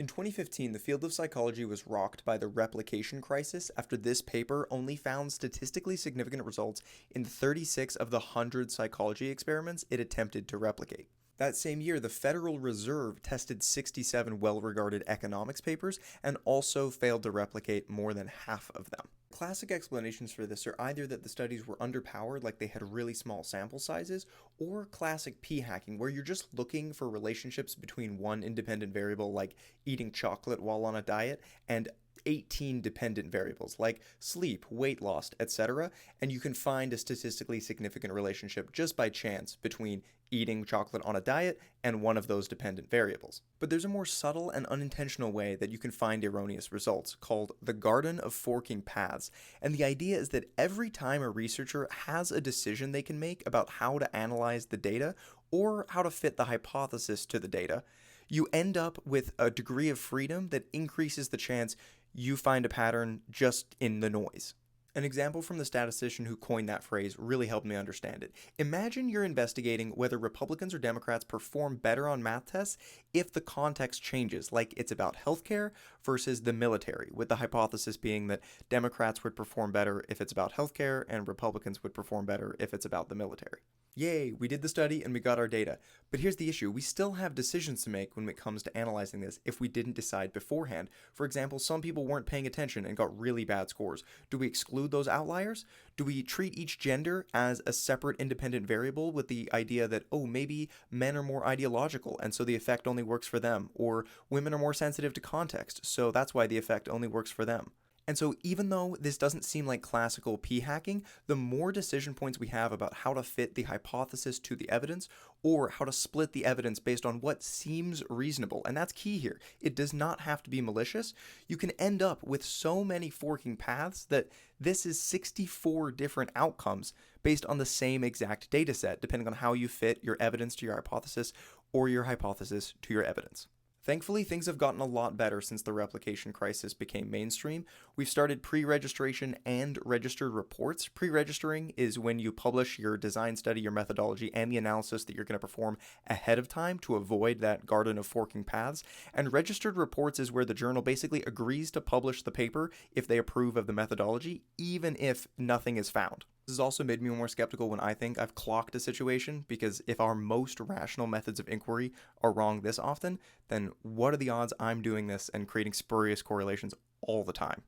In 2015, the field of psychology was rocked by the replication crisis after this paper only found statistically significant results in 36 of the 100 psychology experiments it attempted to replicate. That same year, the Federal Reserve tested 67 well regarded economics papers and also failed to replicate more than half of them. Classic explanations for this are either that the studies were underpowered, like they had really small sample sizes, or classic p hacking, where you're just looking for relationships between one independent variable, like eating chocolate while on a diet, and 18 dependent variables like sleep, weight loss, etc. And you can find a statistically significant relationship just by chance between eating chocolate on a diet and one of those dependent variables. But there's a more subtle and unintentional way that you can find erroneous results called the garden of forking paths. And the idea is that every time a researcher has a decision they can make about how to analyze the data or how to fit the hypothesis to the data, you end up with a degree of freedom that increases the chance you find a pattern just in the noise. An example from the statistician who coined that phrase really helped me understand it. Imagine you're investigating whether Republicans or Democrats perform better on math tests if the context changes, like it's about healthcare versus the military, with the hypothesis being that Democrats would perform better if it's about healthcare and Republicans would perform better if it's about the military. Yay, we did the study and we got our data. But here's the issue. We still have decisions to make when it comes to analyzing this if we didn't decide beforehand. For example, some people weren't paying attention and got really bad scores. Do we exclude those outliers? Do we treat each gender as a separate independent variable with the idea that, oh, maybe men are more ideological and so the effect only works for them, or women are more sensitive to context, so that's why the effect only works for them? And so even though this doesn't seem like classical p-hacking, the more decision points we have about how to fit the hypothesis to the evidence or how to split the evidence based on what seems reasonable, and that's key here. It does not have to be malicious. You can end up with so many forking paths that this is 64 different outcomes based on the same exact data set, depending on how you fit your evidence to your hypothesis or your hypothesis to your evidence. Thankfully, things have gotten a lot better since the replication crisis became mainstream. We've started pre-registration and registered reports. Pre-registering is when you publish your design study, your methodology, and the analysis that you're going to perform ahead of time to avoid that garden of forking paths. And registered reports is where the journal basically agrees to publish the paper if they approve of the methodology, even if nothing is found. This has also made me more skeptical when I think I've clocked a situation, because if our most rational methods of inquiry are wrong this often, then what are the odds I'm doing this and creating spurious correlations all the time?